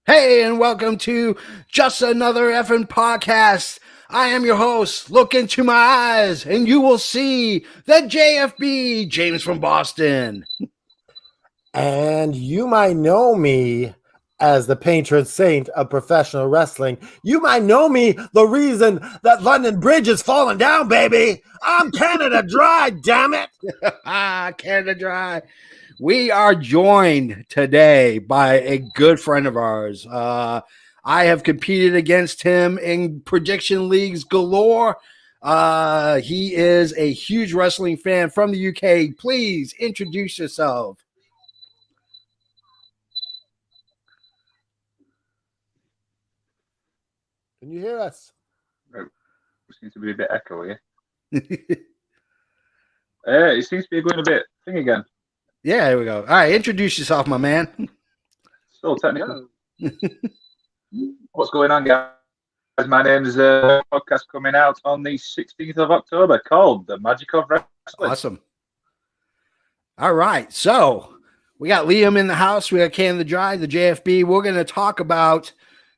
Hey, and welcome to Just Another Effing Podcast. I am your host. Look into my eyes, and you will see the JFB, James from Boston. And you might know me as the patron saint of professional wrestling. You might know me the reason that London Bridge is falling down, baby. I'm Canada Dry, damn it. Canada Dry. We are joined today by a good friend of ours. I have competed against him in prediction leagues galore. He is a huge wrestling fan from the UK. Please introduce yourself. Can you hear us? It seems to be a bit echoey. It seems to be going a bit thing again. Yeah, there we go. All right, introduce yourself, my man. Still technical. What's going on, guys? My name's a podcast coming out on the 16th of October called The Magic of Wrestling. Awesome. All right, so we got Liam in the house. We got Canada Dry, the JFB. We're going to talk about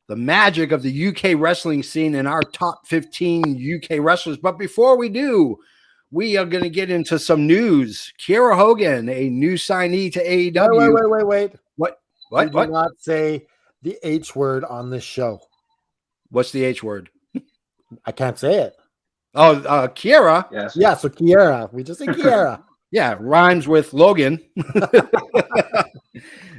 the magic of the UK wrestling scene and our top 15 UK wrestlers. But before we do, we are going to get into some news. Kiera Hogan, a new signee to AEW. Wait. What? We do not say the H word on this show. What's the H word? I can't say it. Oh, Kiera. Yes. Yeah, so Kiera. We just say Kiera. Yeah, rhymes with Logan.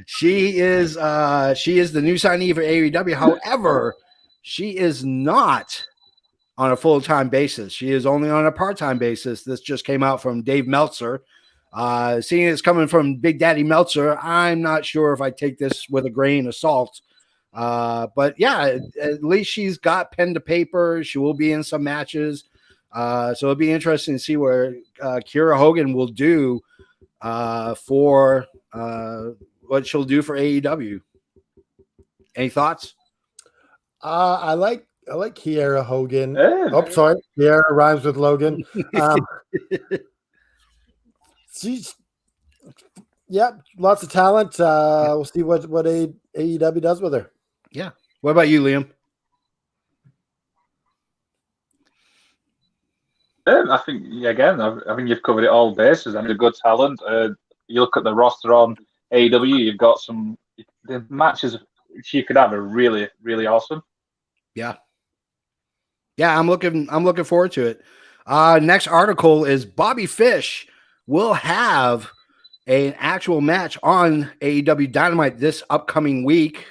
She is the new signee for AEW. However, she is not on a full-time basis. She is only on a part-time basis. This just came out from Dave Meltzer. Seeing it's coming from Big Daddy Meltzer, I'm not sure if I take this with a grain of salt. But yeah, at least she's got pen to paper. She will be in some matches. So it'll be interesting to see where Kiera Hogan will do for what she'll do for AEW. Any thoughts? I like Kiera Hogan. Oh, sorry. Kiera rhymes with Logan. She's lots of talent. We'll see what AEW does with her. Yeah. What about you, Liam? I think I think you've covered it all bases. And a good talent. You look at the roster on AEW. You've got the matches she could have are really, really awesome. Yeah. Yeah, I'm looking forward to it. Next article is Bobby Fish will have an actual match on AEW Dynamite this upcoming week.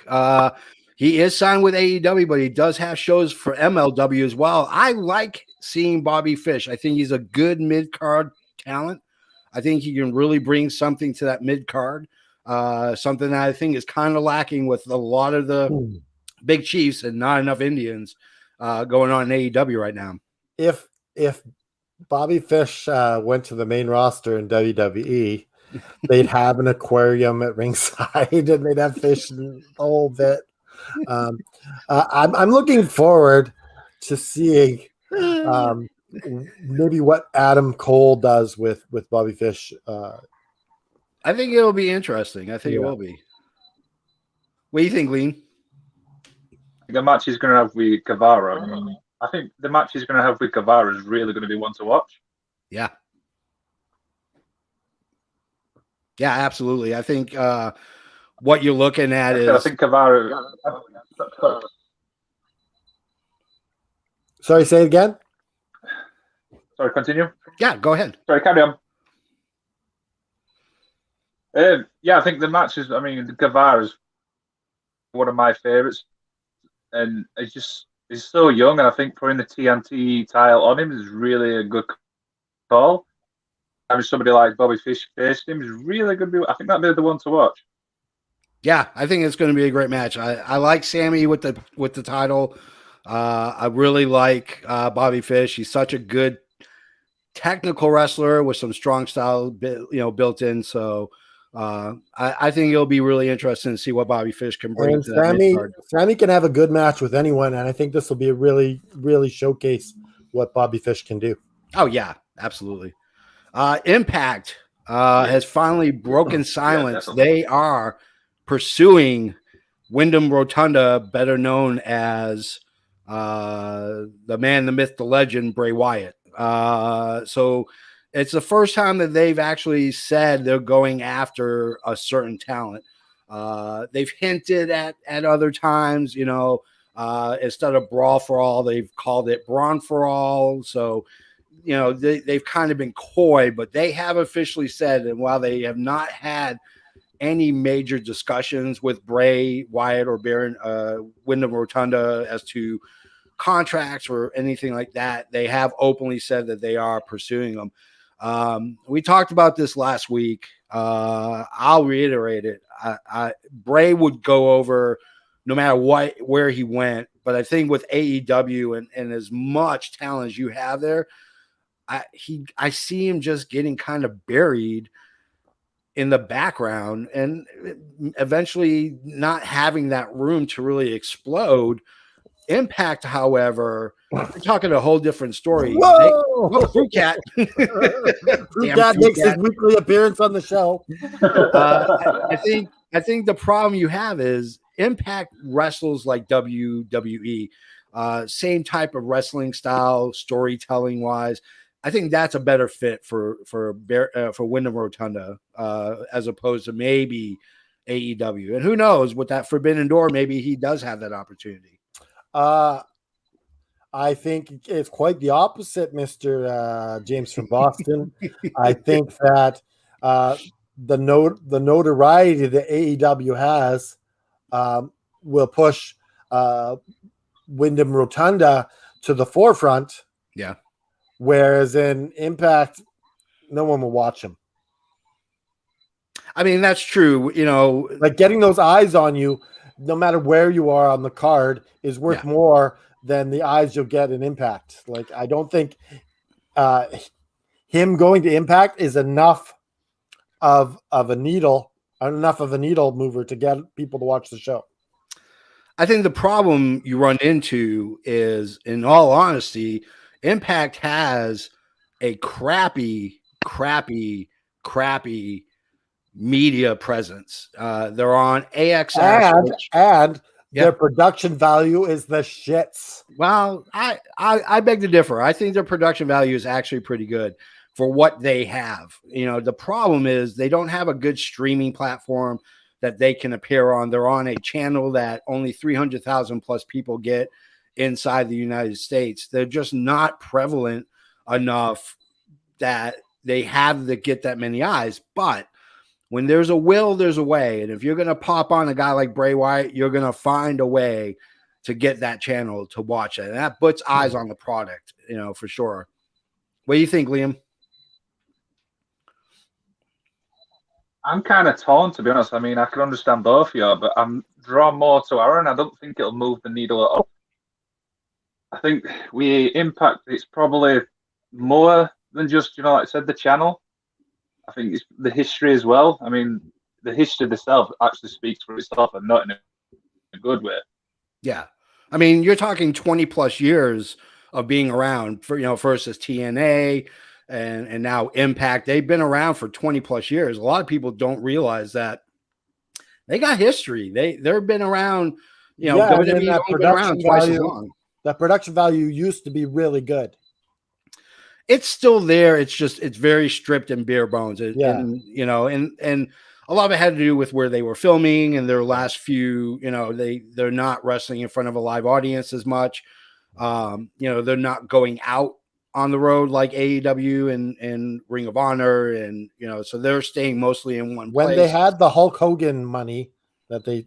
He is signed with AEW, but he does have shows for MLW as well. I like seeing Bobby Fish. I think he's a good mid-card talent. I think he can really bring something to that mid-card, something that I think is kind of lacking with a lot of the big chiefs and not enough Indians going on in AEW right now. If Bobby Fish went to the main roster in WWE, they'd have an aquarium at ringside and they'd have fish the whole bit. I'm looking forward to seeing maybe what Adam Cole does with Bobby Fish. I think it'll be interesting. I think it will be. What do you think, Lean? The match he's going to have with Guevara. I think the match he's going to have with Guevara is really going to be one to watch. Yeah. Yeah, absolutely. I think what you're looking at is... I think Guevara... Sorry, say it again? Sorry, continue? Yeah, go ahead. Sorry, carry on. I think the match is... Guevara is one of my favourites. And he's so young, and I think putting the TNT title on him is really a good call. Having somebody like Bobby Fish facing him is really going to be... I think that'd be the one to watch. Yeah, I think it's going to be a great match. I like Sammy with the title. I really like Bobby Fish. He's such a good technical wrestler with some strong style, built in. So I think it'll be really interesting to see what Bobby Fish can bring. And Sammy can have a good match with anyone, and I think this will be a really, really showcase what Bobby Fish can do. Oh yeah, absolutely. Impact has finally broken silence. They are pursuing Wyndham Rotunda, better known as the man, the myth, the legend, Bray Wyatt. So it's the first time that they've actually said they're going after a certain talent. They've hinted at other times, instead of Brawl for All, they've called it Brawn for All. So, they've kind of been coy, but they have officially said, and while they have not had any major discussions with Bray Wyatt or Baron Wyndham Rotunda as to contracts or anything like that, they have openly said that they are pursuing them. We talked about this last week. I'll reiterate it. Bray would go over no matter where he went, but I think with AEW and as much talent as you have there, I see him just getting kind of buried in the background and eventually not having that room to really explode. Impact, however, we're talking a whole different story. Fruit Cat. Fruit Cat makes his weekly appearance on the show. I think the problem you have is Impact wrestles like WWE, same type of wrestling style, storytelling wise. I think that's a better fit for Wyndham Rotunda as opposed to maybe AEW. And who knows, with that Forbidden Door, maybe he does have that opportunity. I think it's quite the opposite, Mr. James from Boston. I think that the notoriety that AEW has will push Wyndham Rotunda to the forefront. Yeah. Whereas in Impact, no one will watch him. I mean, that's true. Like getting those eyes on you, no matter where you are on the card, is worth more than the eyes you'll get in Impact. Like, I don't think him going to Impact is enough of a needle mover to get people to watch the show. I think the problem you run into is, in all honesty, Impact has a crappy media presence. They're on AXS, and their production value is the shits. Well, I beg to differ. I think their production value is actually pretty good for what they have. The problem is they don't have a good streaming platform that they can appear on. They're on a channel that only 300,000 plus people get inside the United States. They're just not prevalent enough that they have to get that many eyes. But when there's a will, there's a way. And if you're going to pop on a guy like Bray Wyatt, you're going to find a way to get that channel to watch it. And that puts eyes on the product, for sure. What do you think, Liam? I'm kind of torn, to be honest. I mean, I can understand both of you, but I'm drawn more to Aaron. I don't think it'll move the needle at all. I think Impact, it's probably more than just, like I said, the channel. I think it's the history as well. I mean, the history itself actually speaks for itself and not in a good way. Yeah. I mean, you're talking 20 plus years of being around for, first as TNA and now Impact. They've been around for 20 plus years. A lot of people don't realize that they got history. They've been around, WWE's only been around twice as long. That production value used to be really good. It's still there. It's just, it's very stripped and bare bones. And a lot of it had to do with where they were filming and their last few, they're not wrestling in front of a live audience as much. They're not going out on the road like AEW and Ring of Honor. And, so they're staying mostly in one place. When they had the Hulk Hogan money that they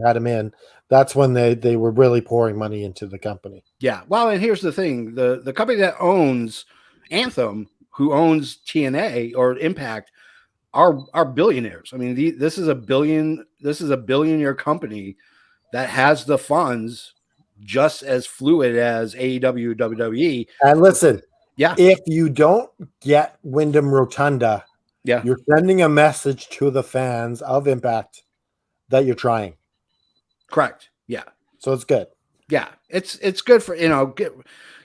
had him in, that's when they were really pouring money into the company. Yeah. Well, and here's the thing. The company that owns Anthem, who owns TNA or Impact, are billionaires. I mean, this is a billionaire company that has the funds just as fluid as AEW, WWE. And listen, if you don't get Wyndham Rotunda, you're sending a message to the fans of Impact that you're trying. Correct. Yeah. So it's good. Yeah. It's good for,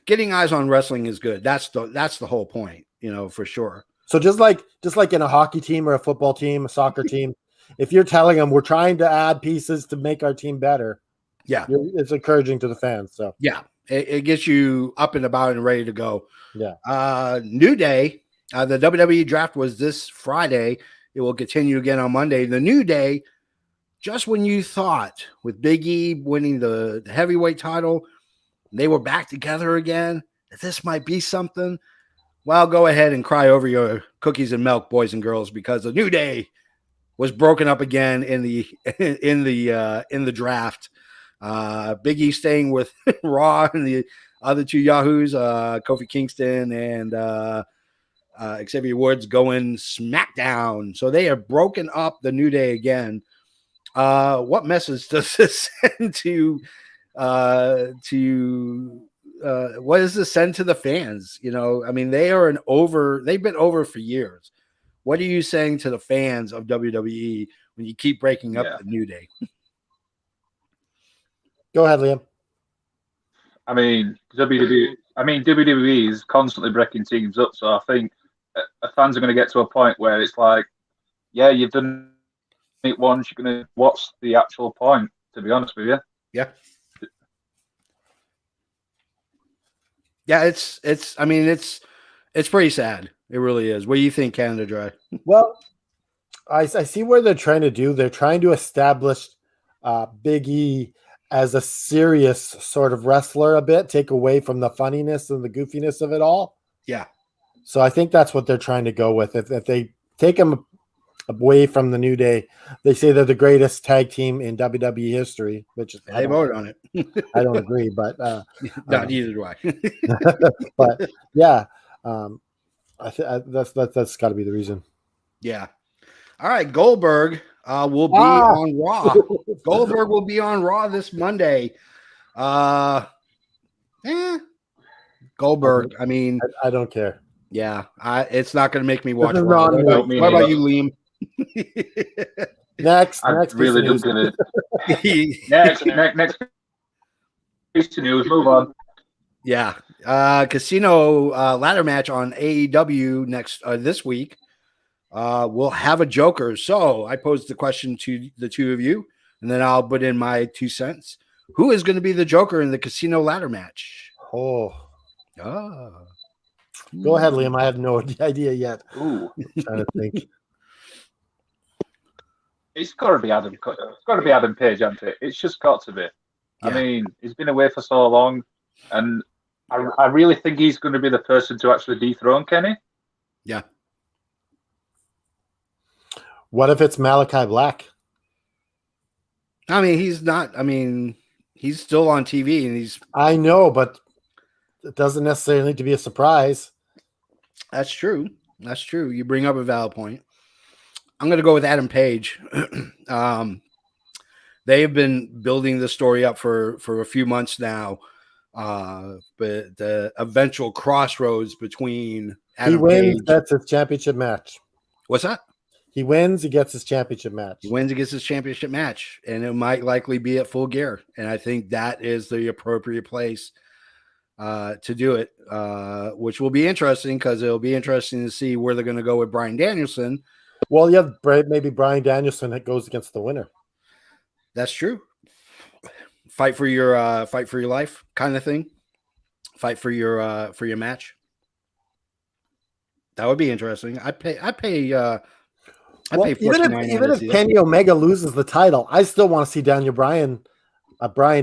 getting eyes on wrestling is good. That's the whole point, for sure. So just like in a hockey team or a football team, a soccer team, if you're telling them we're trying to add pieces to make our team better, Yeah. it's encouraging to the fans. So Yeah. It gets you up and about and ready to go. Yeah. New Day. The WWE draft was this Friday. It will continue again on Monday. The New Day, just when you thought with Big E winning the heavyweight title, they were back together again, that this might be something. Well, go ahead and cry over your cookies and milk, boys and girls, because the New Day was broken up again in the draft. Big E staying with Raw and the other two Yahoos, Kofi Kingston and Xavier Woods going SmackDown. So they have broken up the New Day again. What message does this send to what does this send to the fans? You know, I mean, they've been over for years. What are you saying to the fans of WWE when you keep breaking up the New Day? Go ahead, Liam. I mean, WWE is constantly breaking teams up, so I think fans are going to get to a point where it's like, yeah, you've done it once, you're going to what's the actual point, to be honest with you. Yeah. Yeah, it's pretty sad. It really is. What do you think, Canada Dry? Well, I see where they're trying to do. They're trying to establish Big E as a serious sort of wrestler a bit, take away from the funniness and the goofiness of it all. Yeah. So I think that's what they're trying to go with. If they take him away from the New Day, they say they're the greatest tag team in WWE history, which they voted on it. I don't agree, but neither do I. But yeah, that's got to be the reason. Yeah. All right, Goldberg will be on Raw. Goldberg will be on Raw this Monday. Goldberg. I mean, I don't care. Yeah, it's not going to make me watch Raw. What about you, Liam? Next really don't get it. Next piece of news. Move on. Yeah, casino ladder match on AEW this week. We'll have a Joker. So I posed the question to the two of you, and then I'll put in my 2 cents. Who is going to be the Joker in the casino ladder match? Go ahead, Liam. I have no idea yet. Ooh. I'm trying to think. It's got to be Adam. It's got to be Adam Page, hasn't it? It's just got to be. Yeah. I mean, he's been away for so long, and I really think he's going to be the person to actually dethrone Kenny. Yeah. What if it's Malachi Black? I mean, he's not. I mean, he's still on TV, and he's. I know, but it doesn't necessarily need to be a surprise. That's true. That's true. You bring up a valid point. I'm going to go with Adam Page. They have been building the story up for a few months now, but the eventual crossroads between Adam he wins, Page. that's his championship match. What's that? He wins, he gets his championship match. He wins, he gets his championship match, and it might likely be at Full Gear. And I think that is the appropriate place to do it, which will be interesting because it'll be interesting to see where they're going to go with Bryan Danielson. Well, yeah, maybe Bryan Danielson that goes against the winner. That's true. Fight for your life kind of thing. Fight for your match. That would be interesting. I pay even if Kenny Omega loses the title, I still want to see Bryan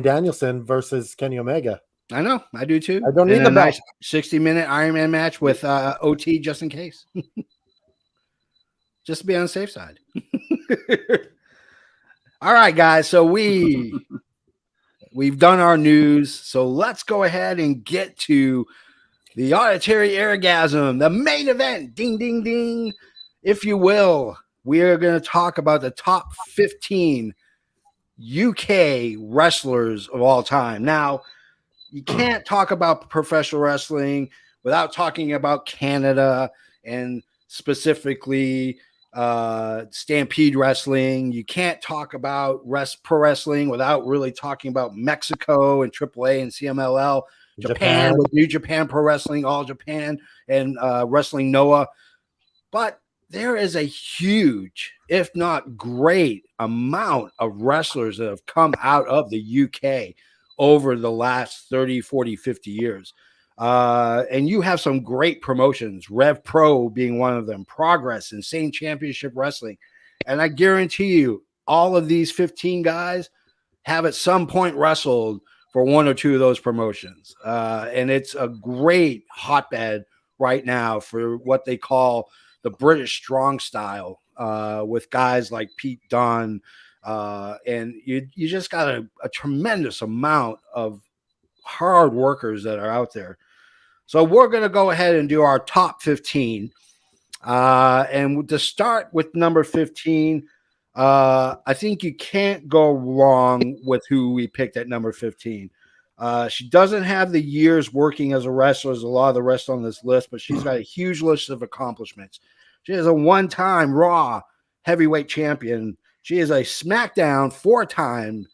Danielson versus Kenny Omega. I know, I do too. I don't need the nice 60-minute Iron Man match with OT just in case. Just to be on the safe side. All right, guys. So we've done our news. So let's go ahead and get to the auditory orgasm, the main event. Ding, ding, ding. If you will, we are going to talk about the top 15 UK wrestlers of all time. Now, you can't talk about professional wrestling without talking about Canada and specifically Stampede Wrestling. You can't talk about pro wrestling without really talking about Mexico and AAA and CMLL, Japan with New Japan Pro Wrestling, All Japan, and Wrestling Noah. But there is a huge, if not great, amount of wrestlers that have come out of the UK over the last 30, 40, 50 years. And you have some great promotions, Rev Pro being one of them, Progress, Insane Championship Wrestling. And I guarantee you, all of these 15 guys have at some point wrestled for one or two of those promotions. And it's a great hotbed right now for what they call the British strong style, with guys like Pete Dunne. And you just got a tremendous amount of hard workers that are out there. So we're going to go ahead and do our top 15. And to start with number 15, I think you can't go wrong with who we picked at number 15. She doesn't have the years working as a wrestler as a lot of the rest on this list, but she's got a huge list of accomplishments. She is a one-time Raw heavyweight champion. She is a SmackDown four-time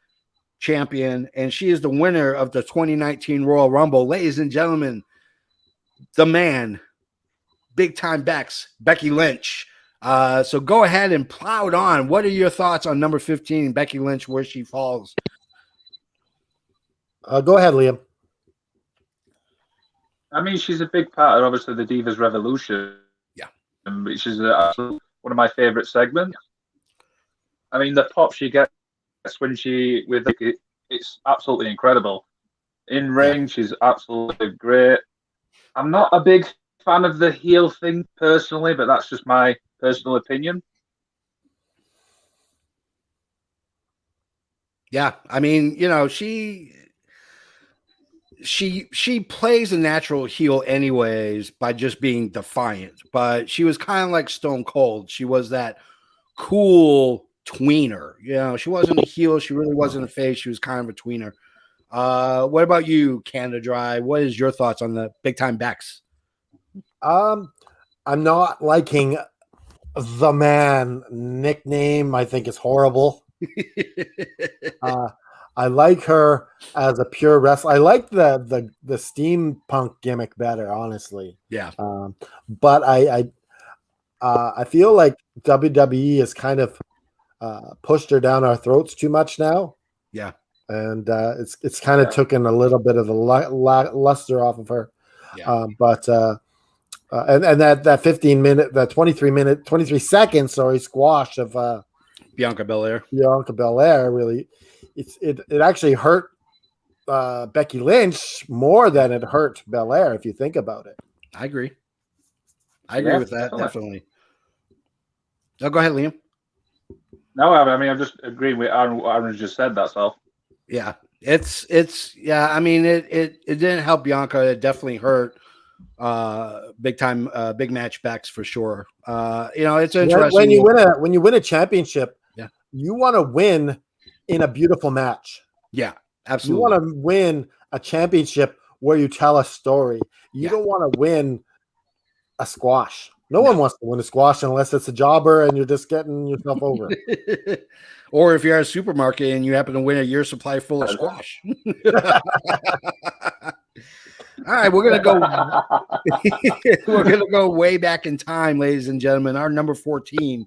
champion, and she is the winner of the 2019 Royal Rumble. Ladies and gentlemen, the man, big-time Becky Lynch. So go ahead and plow it on. What are your thoughts on number 15, Becky Lynch, where she falls? Go ahead, Liam. I mean, she's a big part of, obviously, the Divas Revolution. Yeah. Which is one of my favorite segments. I mean, the pop she gets when it's absolutely incredible. In ring, she's absolutely great. I'm not a big fan of the heel thing personally, but that's just my personal opinion. Yeah, I mean, you know, she plays a natural heel anyways by just being defiant, but she was kind of like Stone Cold. She was that cool tweener. You know, she wasn't a heel, she really wasn't a face, she was kind of a tweener. What about you, Canada Dry? What is your thoughts on the big time Becks? I'm not liking the man nickname. I think it's horrible. I like her as a pure wrestler. I like the steampunk gimmick better, honestly. Yeah. But I feel like WWE has kind of pushed her down our throats too much now. Yeah. And it's kind of taken a little bit of the luster off of her. Yeah. And that 15-minute, that 23 second, squash of Bianca Belair really, it actually hurt Becky Lynch more than it hurt Belair, if you think about it. I agree with that, definitely. Oh, go ahead, Liam. No, I mean, I'm just agreeing with Aaron, what Aaron just said, that's all. Yeah, it's yeah, I mean, it didn't help Bianca. It definitely hurt big time big match backs for sure. You know, it's interesting when you win a championship. Yeah, you want to win in a beautiful match. Yeah, absolutely. You want to win a championship where you tell a story. You don't want to win a squash. No one wants to win a squash unless it's a jobber and you're just getting yourself over. Or if you're at a supermarket and you happen to win a year's supply full of squash. All right, we're gonna go way back in time, ladies and gentlemen. Our number 14.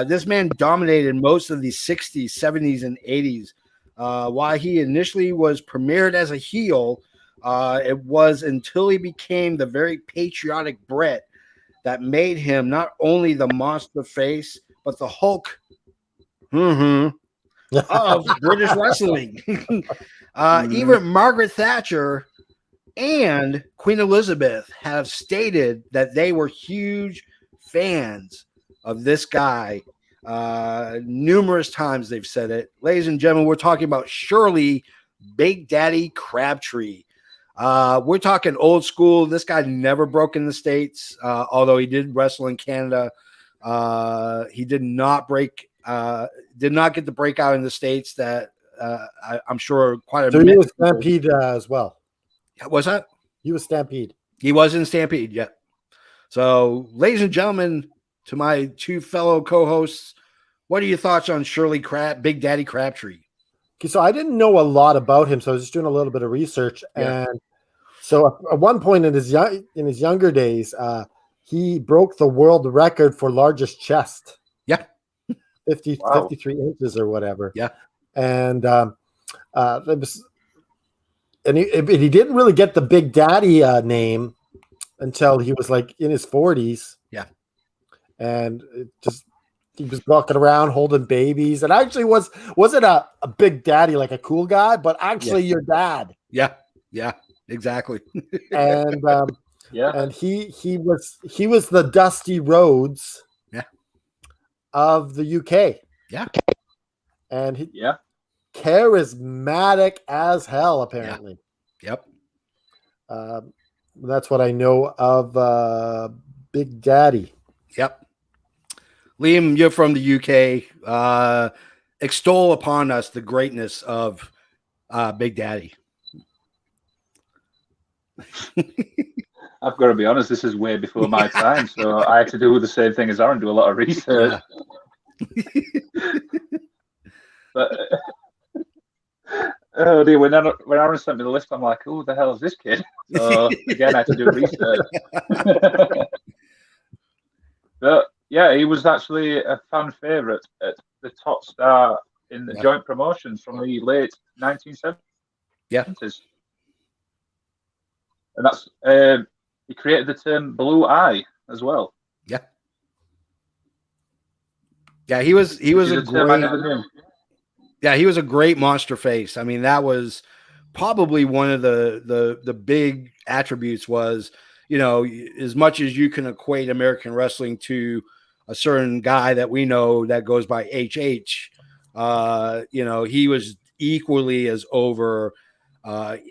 This man dominated most of the 60s, 70s, and 80s. While he initially was premiered as a heel, it was until he became the very patriotic Bret that made him not only the monster face, but the Hulk of British wrestling. Even Margaret Thatcher and Queen Elizabeth have stated that they were huge fans of this guy. Numerous times they've said it. Ladies and gentlemen, we're talking about Shirley Big Daddy Crabtree. We're talking old school. This guy never broke in the States, although he did wrestle in Canada. He did not get the breakout in the States that I'm sure quite a bit. So he was Stampede as well. What's that? He was Stampede. He was in Stampede, yeah. So, ladies and gentlemen, to my two fellow co-hosts, what are your thoughts on Shirley Big Daddy Crabtree? Okay, so I didn't know a lot about him, so I was just doing a little bit of research. Yeah. And so at one point in his younger days, he broke the world record for largest chest. Yeah. 53 inches or whatever. Yeah. And he didn't really get the Big Daddy name until he was like in his 40s. Yeah. And he was walking around holding babies. And actually wasn't a Big Daddy, like a cool guy, but actually your dad. Yeah. Yeah. Exactly. And and he was the Dusty Rhodes of the UK. Yeah. And charismatic as hell, apparently. Yep. That's what I know of Big Daddy. Yep. Liam, you're from the UK. Extol upon us the greatness of Big Daddy. I've got to be honest, this is way before my time, so I had to do the same thing as Aaron, do a lot of research. But oh dear, when Aaron sent me the list, I'm like, who the hell is this kid? So again, I had to do research. But yeah, he was actually a fan favorite at the top star in the joint promotions from the late 1970s. Yeah. And that's he created the term blue eye as well. Yeah. Yeah, he was a great. Yeah, he was a great monster face. I mean, that was probably one of the big attributes was, you know, as much as you can equate American wrestling to a certain guy that we know that goes by HH, you know, he was equally as over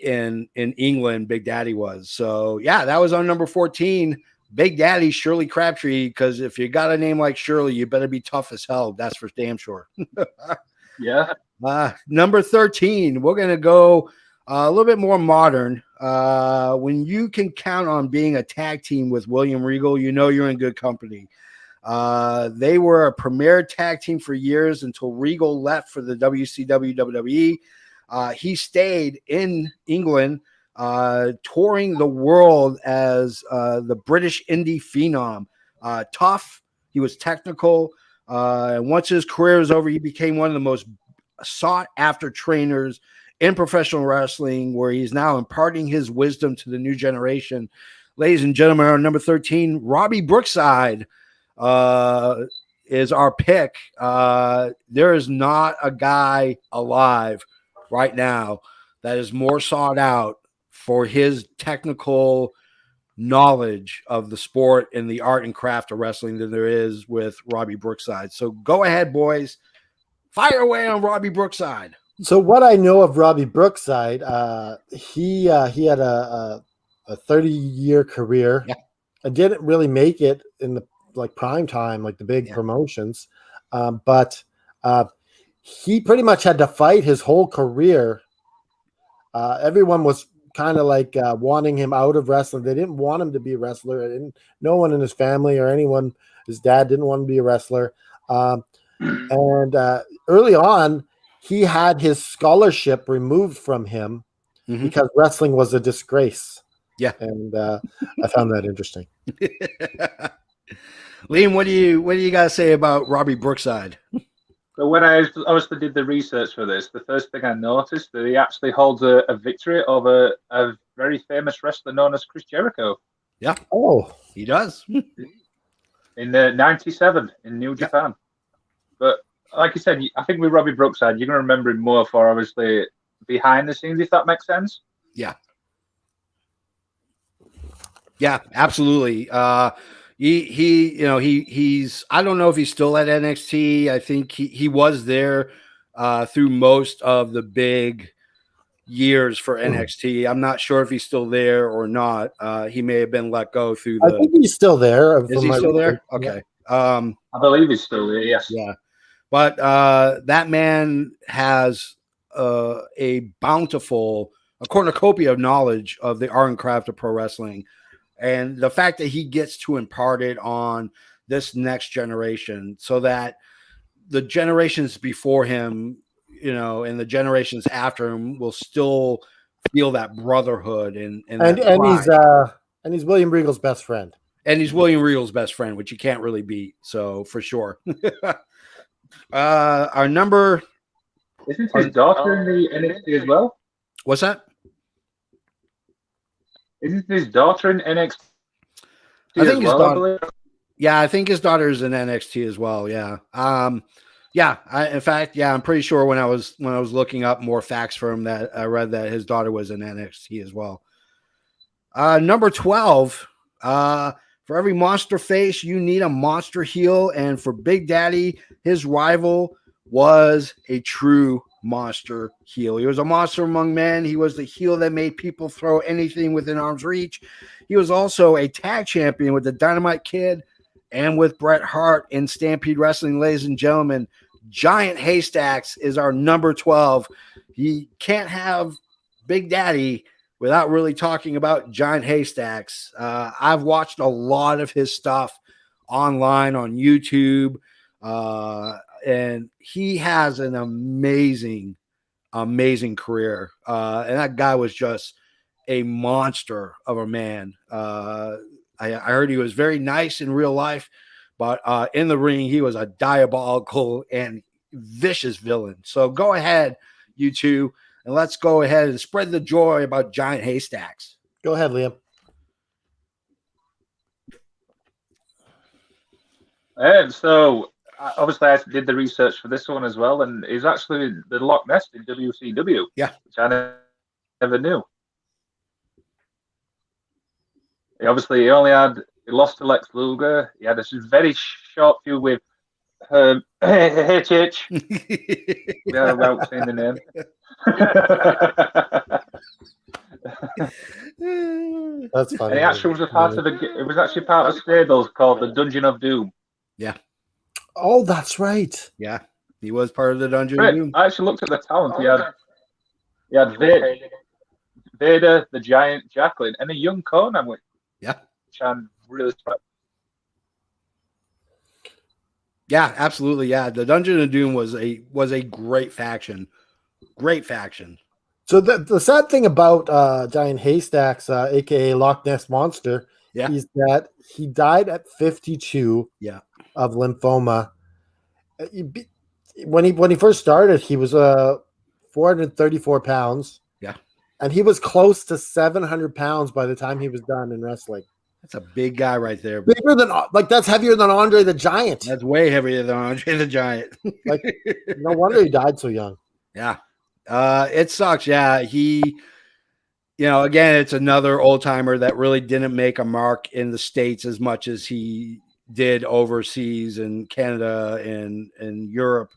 in England, Big Daddy was. So yeah, that was on number 14, Big Daddy Shirley Crabtree, because if you got a name like Shirley, you better be tough as hell. That's for damn sure. Yeah. Number 13, we're gonna go a little bit more modern. When you can count on being a tag team with William Regal, you know you're in good company. They were a premier tag team for years until Regal left for the WCW WWE. He stayed in England, touring the world as the British indie phenom. Tough, he was technical. And once his career was over, he became one of the most sought-after trainers in professional wrestling, where he's now imparting his wisdom to the new generation. Ladies and gentlemen, our number 13, Robbie Brookside, is our pick. There is not a guy alive right now that is more sought out for his technical knowledge of the sport and the art and craft of wrestling than there is with Robbie Brookside. So go ahead, boys. Fire away on Robbie Brookside. So what I know of Robbie Brookside, he had a 30-year career and didn't really make it in the prime time, like the big promotions. But he pretty much had to fight his whole career. Everyone was kind of like wanting him out of wrestling. They didn't want him to be a wrestler. No one in his family or anyone, his dad didn't want him to be a wrestler. And early on, he had his scholarship removed from him because wrestling was a disgrace. Yeah. And I found that interesting. Liam, what do you got to say about Robbie Brookside? So when I obviously did the research for this, the first thing I noticed that he actually holds a victory over a very famous wrestler known as Chris Jericho. Yeah. Oh, he does. In the 97 in New Japan. But like you said, I think with Robbie Brookside, you're going to remember him more for obviously behind the scenes, if that makes sense. Yeah. Yeah, absolutely. He's I don't know if he's still at NXT. I think he was there through most of the big years for NXT. I'm not sure if he's still there or not. He may have been let go through I think he's still there. Is he still there? Okay. I believe he's still there, yes. Yeah. But that man has a cornucopia of knowledge of the art and craft of pro wrestling. And the fact that he gets to impart it on this next generation so that the generations before him, and the generations after him will still feel that brotherhood and he's William Regal's best friend. And he's William Regal's best friend, which you can't really beat. So for sure. Our number. Isn't his daughter in the NXT as well? What's that? Isn't his daughter in NXT I think as well, I believe? Yeah, I think his daughter is in NXT as well. Yeah. In fact, I'm pretty sure when I was looking up more facts for him that I read that his daughter was in NXT as well. Number 12. For every monster face, you need a monster heel, and for Big Daddy, his rival was a true monster heel. He was a monster among men. He was the heel that made people throw anything within arm's reach. He was also a tag champion with the Dynamite Kid and with Bret Hart in Stampede Wrestling. Ladies and gentlemen, Giant Haystacks is our number 12. He can't have Big Daddy without really talking about Giant Haystacks. I've watched a lot of his stuff online on YouTube, and he has an amazing career. And that guy was just a monster of a man. I heard he was very nice in real life, but in the ring, he was a diabolical and vicious villain. So go ahead, you two, and let's go ahead and spread the joy about Giant Haystacks. Go ahead, Liam. So obviously I did the research for this one as well, and he's actually the Loch Ness in WCW. Yeah, which I never knew. He lost to Lex Luger. He had a very short feud with Hitch. Yeah, without saying the name. That's funny. And he actually was a part of it was actually part of stables called the Dungeon of Doom. Yeah. Oh, that's right. Yeah, he was part of the Dungeon of Doom. I actually looked at the talent. He had Vader, the Giant, Jacqueline, and a young Conan. Which I'm really surprised. Yeah, absolutely. Yeah, the Dungeon of Doom was a great faction. Great faction. So the sad thing about Giant Haystacks, aka Loch Ness Monster, is that he died at 52 of lymphoma. When he first started, he was 434 pounds. Yeah. And he was close to 700 pounds by the time he was done in wrestling. That's a big guy right there. Bigger than, that's heavier than Andre the Giant. That's way heavier than Andre the Giant. No wonder he died so young. Yeah. It sucks. Yeah. He, again, it's another old timer that really didn't make a mark in the States as much as he did overseas in Canada and Europe.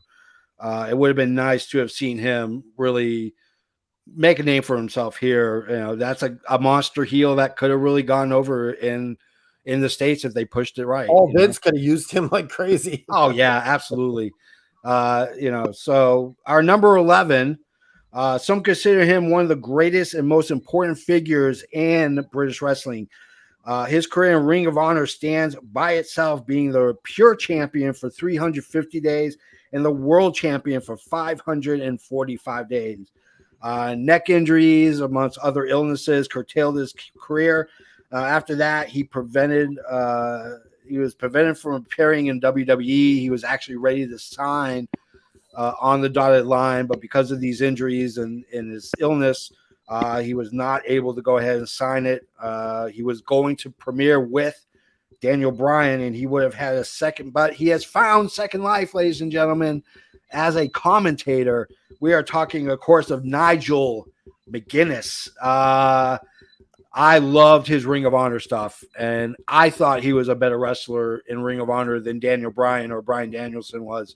It would have been nice to have seen him really make a name for himself here. That's a monster heel that could have really gone over in the States if they pushed it right. Oh, Vince could have used him like crazy. Oh yeah, absolutely. So our number 11, some consider him one of the greatest and most important figures in British wrestling. His career in Ring of Honor stands by itself, being the pure champion for 350 days and the world champion for 545 days. Neck injuries, amongst other illnesses, curtailed his career. After that, he was prevented from appearing in WWE. He was actually ready to sign on the dotted line, but because of these injuries and his illness, he was not able to go ahead and sign it. He was going to premiere with Daniel Bryan, and he would have had a second, but he has found second life, ladies and gentlemen, as a commentator. We are talking, of course, of Nigel Mcginnis. I loved his Ring of Honor stuff, and I thought he was a better wrestler in Ring of Honor than Daniel Bryan or Bryan Danielson was.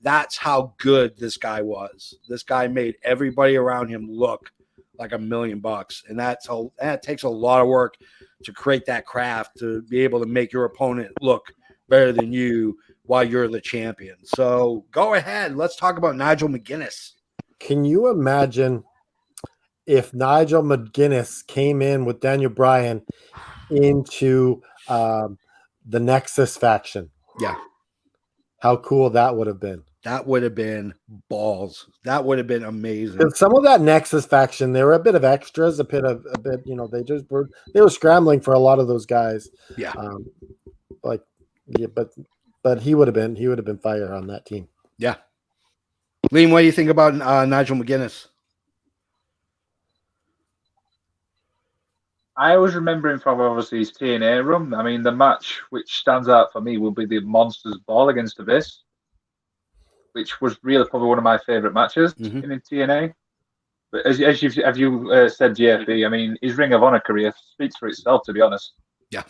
That's how good this guy was. This guy made everybody around him look like $1 million, and that takes a lot of work to create that craft, to be able to make your opponent look better than you while you're the champion. So go ahead. Let's talk about Nigel Mcginnis. Can you imagine if Nigel Mcginnis came in with Daniel Bryan into the Nexus faction? Yeah. How cool that would have been. That would have been balls. That would have been amazing. And some of that Nexus faction, they were a bit of extras, a bit. They were scrambling for a lot of those guys. Yeah. But he would have been fire on that team. Yeah. Liam, what do you think about Nigel Mcginnis? I was remembering from obviously his TNA run. I mean, the match which stands out for me will be the Monsters Ball against Abyss, which was really probably one of my favorite matches in TNA. But as you said, JFB, I mean, his Ring of Honor career speaks for itself, to be honest. Yeah.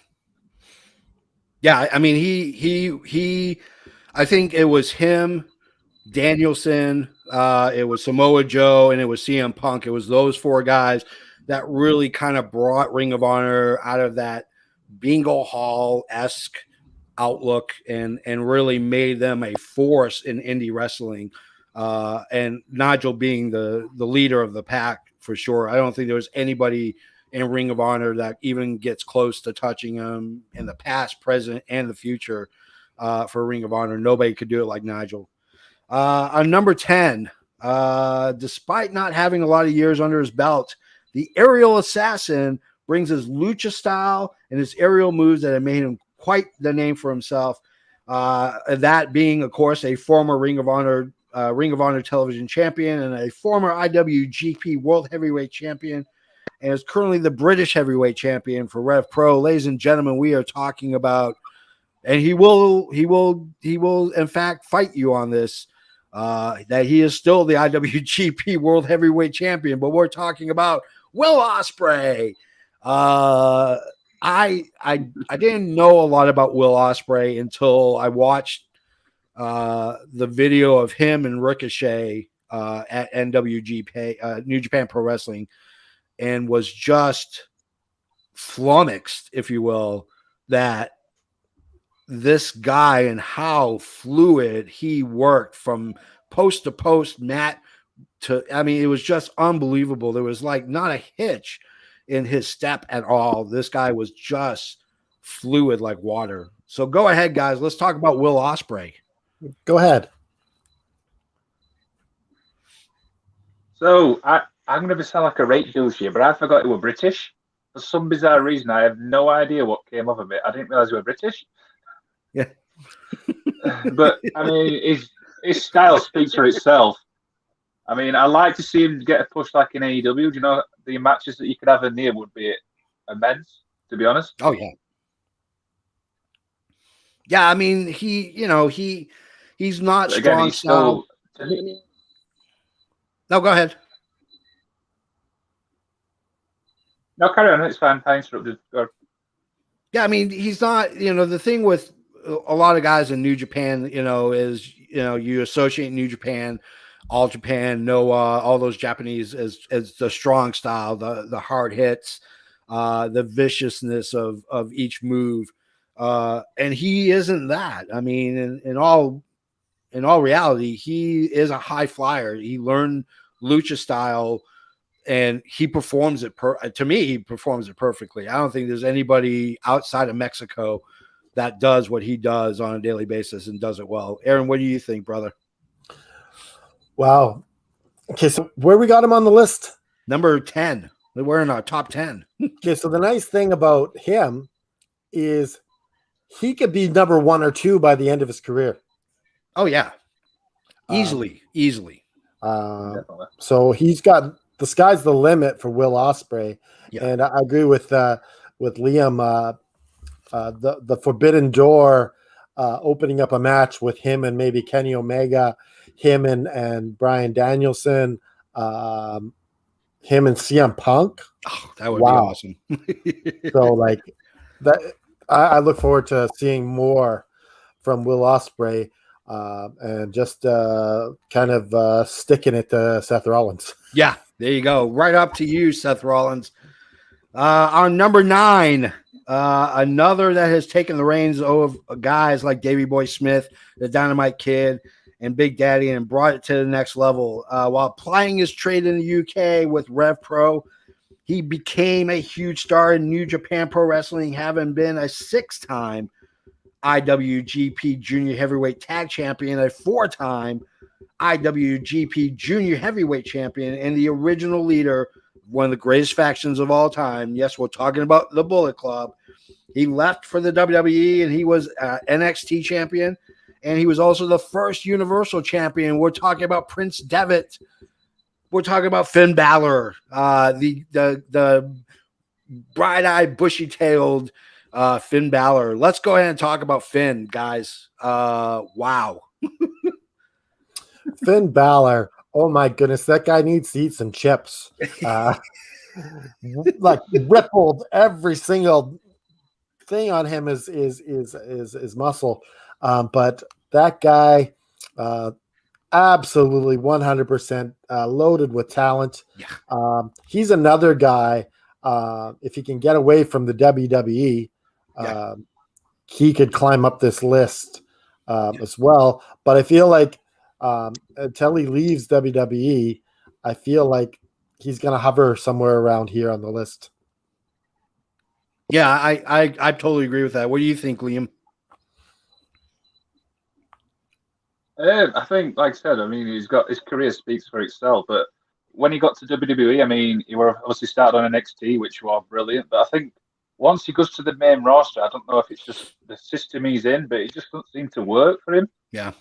Yeah, I mean, he I think it was him, Danielson, it was Samoa Joe, and it was CM Punk. It was those four guys that really kind of brought Ring of Honor out of that bingo hall-esque outlook and really made them a force in indie wrestling. And Nigel being the leader of the pack for sure. I don't think there was anybody in Ring of Honor that even gets close to touching him in the past, present, and the future for Ring of Honor. Nobody could do it like Nigel. On number 10, despite not having a lot of years under his belt, the aerial assassin brings his lucha style and his aerial moves that have made him quite the name for himself. That being, of course, a former Ring of Honor television champion and a former IWGP World Heavyweight Champion, and is currently the British Heavyweight Champion for Rev Pro. Ladies and gentlemen, we are talking about, and he will in fact fight you on this, that he is still the IWGP World Heavyweight Champion, but we're talking about Will Osprey. I didn't know a lot about Will Osprey until I watched the video of him and Ricochet at NWGP, New Japan Pro Wrestling, and was just flummoxed, if you will, that this guy and how fluid he worked from post to post, mat to, I mean, it was just unbelievable. There was like not a hitch in his step at all. This guy was just fluid like water. So go ahead, guys. Let's talk about Will Osprey. Go ahead. So I'm going to sound like a rate douche here, but I forgot you were British. For some bizarre reason, I have no idea what came of it. I didn't realize you were British. Yeah. But, I mean, his style speaks for itself. I mean, I like to see him get a push like in AEW. Do you know the matches that you could have in there would be immense, to be honest? Oh, yeah. Yeah, I mean, he's not but strong again, style. No, go ahead. No, carry on. It's fine. I interrupted. Yeah, I mean, he's not, the thing with a lot of guys in New Japan, is, you associate New Japan, All Japan, Noah, all those Japanese as the strong style, the hard hits, the viciousness of each move. And he isn't that. I mean, in all reality, he is a high flyer. He learned lucha style and he performs it. To me, he performs it perfectly. I don't think there's anybody outside of Mexico that does what he does on a daily basis and does it well. Aaron, what do you think, brother? Wow. Okay, so where we got him on the list? Number 10. We're in our top 10. Okay, so the nice thing about him is he could be number 1 or 2 by the end of his career. Oh, yeah. Easily. So he's got the sky's the limit for Will Osprey. Yeah. And I agree with Liam. The Forbidden Door opening up a match with him and maybe Kenny Omega, him and Bryan Danielson, him and CM Punk. Oh, that would be awesome. So like that, I look forward to seeing more from Will Osprey and just kind of sticking it to Seth Rollins. Yeah, there you go. Right up to you, Seth Rollins. On number 9, another that has taken the reins of guys like Davey Boy Smith, the Dynamite Kid, and Big Daddy, and brought it to the next level. While plying his trade in the UK with Rev Pro, he became a huge star in New Japan Pro Wrestling, having been a 6-time IWGP Junior Heavyweight Tag Champion, a 4-time IWGP Junior Heavyweight Champion, and the original leader of one of the greatest factions of all time. Yes, we're talking about the Bullet Club. He left for the WWE, and he was NXT champion, and he was also the first Universal champion. We're talking about Prince Devitt. We're talking about Finn Balor, the bright-eyed, bushy-tailed Finn Balor. Let's go ahead and talk about Finn, guys. Wow. Finn Balor. Oh my goodness, that guy needs to eat some chips. Like rippled every single thing on him is muscle. But that guy, absolutely 100% loaded with talent. Yeah. He's another guy. If he can get away from the WWE, he could climb up this list as well. But I feel like until he leaves WWE, I feel like he's going to hover somewhere around here on the list. Yeah, I totally agree with that. What do you think, Liam? I think, like I said, I mean, his career speaks for itself. But when he got to WWE, I mean, he were obviously started on NXT, which was brilliant. But I think once he goes to the main roster, I don't know if it's just the system he's in, but it just doesn't seem to work for him. Yeah.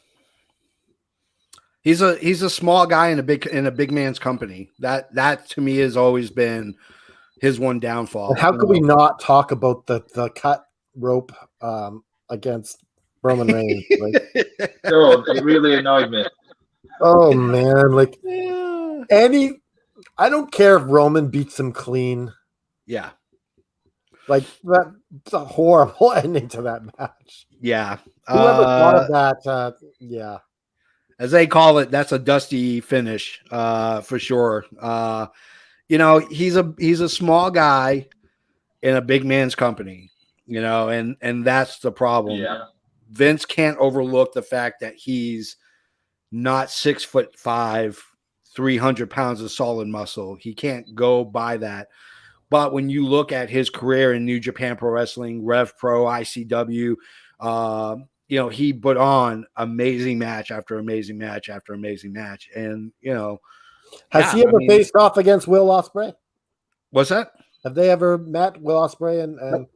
He's a small guy in a big man's company. That to me has always been his one downfall. And how could we not talk about the cut rope against Roman Reigns? Like, it really annoyed me. oh man, like I don't care if Roman beats him clean. Yeah. Like that's a horrible ending to that match. Yeah. Whoever thought of that, yeah. As they call it, that's a dusty finish, for sure. He's a small guy in a big man's company, and that's the problem. Yeah. Vince can't overlook the fact that he's not 6'5", 300 pounds of solid muscle. He can't go by that. But when you look at his career in New Japan Pro Wrestling, Rev Pro, ICW, he put on amazing match after amazing match after amazing match. And, has he ever faced off against Will Osprey? What's that? Have they ever met Will Osprey? And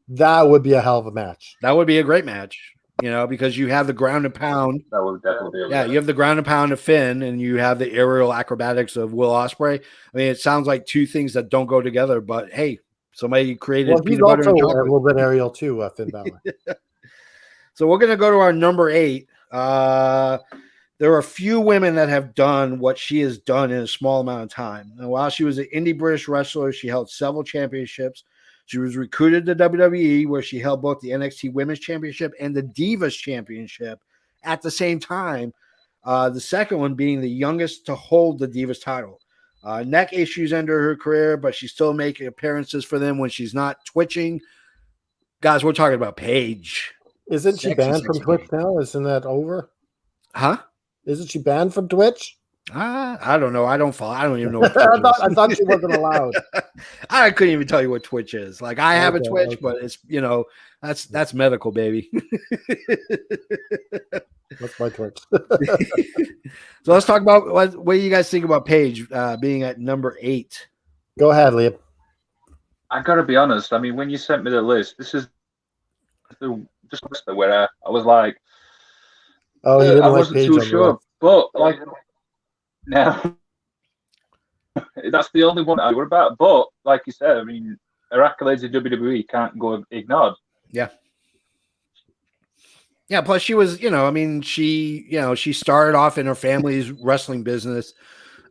that would be a hell of a match. That would be a great match, because you have the ground and pound. That would definitely be you have the ground and pound of Finn, and you have the aerial acrobatics of Will Osprey. I mean, it sounds like two things that don't go together, but hey, somebody created he's also a little bit aerial too, Finn Balor. So we're going to go to our number 8. There are a few women that have done what she has done in a small amount of time. And while she was an indie British wrestler, she held several championships. She was recruited to WWE, where she held both the NXT Women's Championship and the Divas Championship at the same time. The second one being the youngest to hold the Divas title. Neck issues ended her career, but she's still making appearances for them when she's not twitching. Guys, we're talking about Paige. Isn't she banned from Twitch now? Isn't that over? Huh? Isn't she banned from Twitch? I don't know. I don't follow. I don't even know what I thought she wasn't allowed. I couldn't even tell you what Twitch is. Like, I have a Twitch, but it's, that's medical, baby. That's my Twitch. So let's talk about what do you guys think about Paige being at number 8? Go ahead, Liam. I got to be honest. I mean, when you sent me the list, this is just where I was like, I wasn't too sure. But like, now that's the only one I worry about. But like you said, I mean, her accolades in WWE can't go ignored. Yeah. Yeah. Plus, she was, she started off in her family's wrestling business.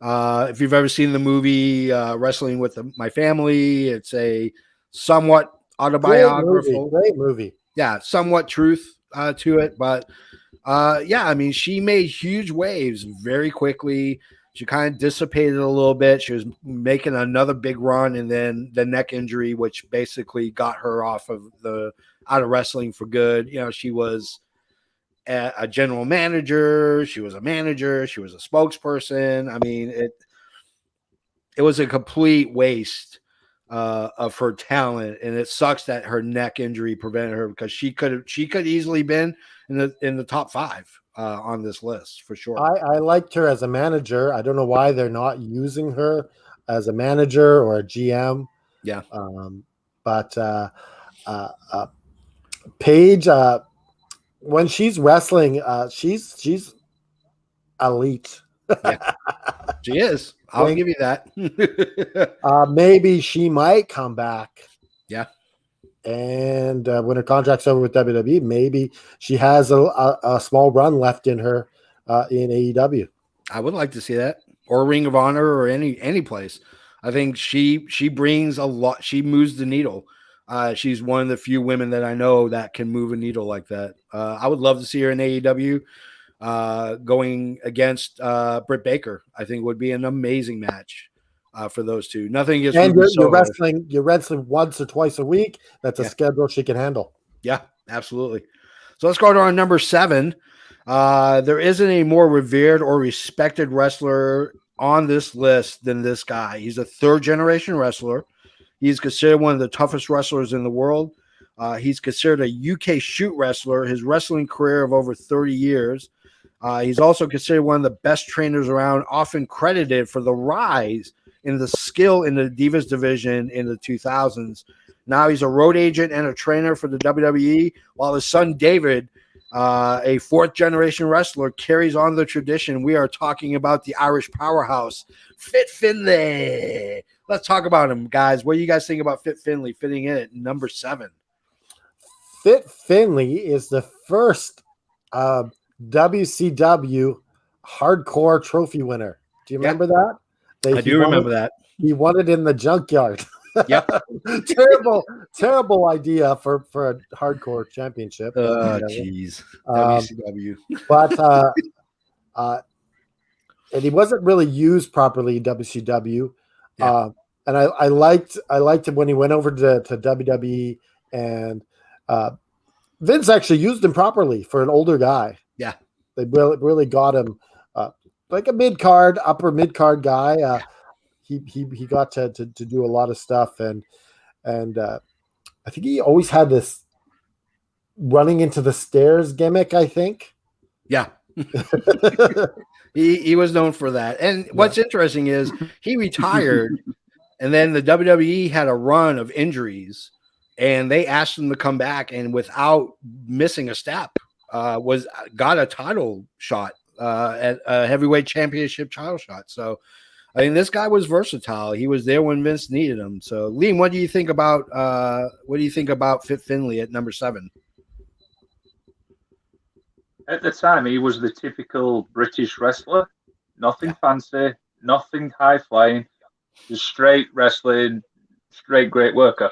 If you've ever seen the movie Wrestling with My Family, it's a somewhat autobiographical. Great movie. Yeah, somewhat truth to it, but I mean, she made huge waves very quickly. She kind of dissipated a little bit. She was making another big run, and then the neck injury, which basically got her out of wrestling for good. She was a general manager. She was a manager. She was a spokesperson. I mean, it was a complete waste of her talent, and it sucks that her neck injury prevented her, because she could easily been in the top 5 on this list for sure. I liked her as a manager. I don't know why they're not using her as a manager or a GM. Yeah. But Paige, when she's wrestling, she's elite. Yeah, she is. I'll give you that. Maybe she might come back. Yeah. And when her contract's over with WWE, maybe she has a small run left in her in AEW. I would like to see that, or Ring of Honor, or any place. I think she brings a lot. She moves the needle. She's one of the few women that I know that can move a needle like that. I would love to see her in AEW going against Britt Baker. I think would be an amazing match for those two. Nothing against and you're wrestling once or twice a week. That's a schedule she can handle. Yeah, absolutely. So let's go to our number 7. There isn't a more revered or respected wrestler on this list than this guy. He's a 3rd-generation wrestler. He's considered one of the toughest wrestlers in the world. He's considered a UK shoot wrestler. His wrestling career of over 30 years. He's also considered one of the best trainers around, often credited for the rise in the skill in the Divas division in the 2000s. Now he's a road agent and a trainer for the WWE, while his son David, a 4th-generation wrestler, carries on the tradition. We are talking about the Irish powerhouse, Fit Finlay. Let's talk about him, guys. What do you guys think about Fit Finlay fitting in at number 7? Fit Finlay is the first WCW hardcore trophy winner. Do you remember that? I do remember that. He won it in the junkyard. Yep. terrible idea for a hardcore championship. Jeez. WCW. But and he wasn't really used properly in WCW. Yeah. And I liked him when he went over to WWE, and Vince actually used him properly for an older guy. Yeah. They really got him like a upper mid card guy. He got to do a lot of stuff, and I think he always had this running into the stairs gimmick, I think. Yeah. he was known for that. And what's interesting is he retired, and then the WWE had a run of injuries, and they asked him to come back, and without missing a step, got a title shot at a heavyweight championship title shot. So I mean, this guy was versatile. He was there when Vince needed him. So, Liam, what do you think about Fit Finlay at number 7? At the time, he was the typical British wrestler. Nothing fancy, nothing high flying, just straight wrestling, straight great worker.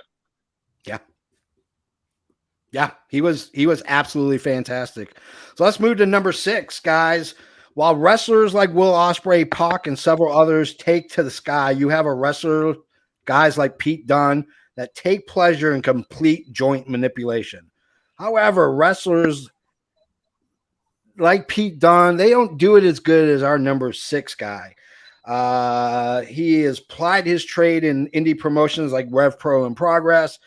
Yeah, he was absolutely fantastic. So let's move to number 6, guys. While wrestlers like Will Osprey, Pac, and several others take to the sky, you have a wrestler, guys like Pete Dunne, that take pleasure in complete joint manipulation. However, wrestlers like Pete Dunne, they don't do it as good as our number 6 guy. He has plied his trade in indie promotions like Rev Pro and Progress.